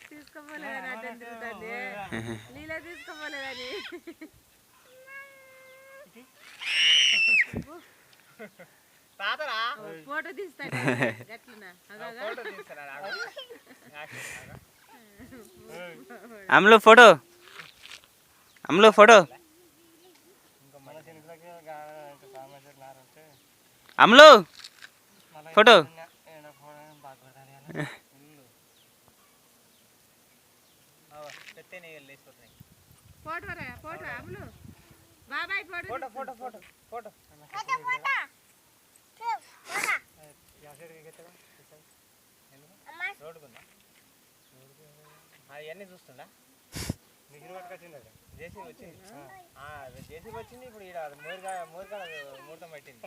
తీసుకోపోలేదని అంటే తిరుగుతుంది నీళ్ళే తీసుకోపోలేదని ఫోటో తీస్తాడు అమ్ములు ఫోటో అమ్ములు ఫోటో ఫోటో అమ్ములు బాబాయ్ ఫోటో ఫోటో ఫోటో ఫోటో రోడ్డుకుందా అవన్నీ చూస్తుందా మిగిలి పట్టుకొచ్చింది జేసీబీ వచ్చింది జేసీబీ వచ్చింది ఇప్పుడు ఇక్కడ మూర్గా ముహూర్తం పట్టింది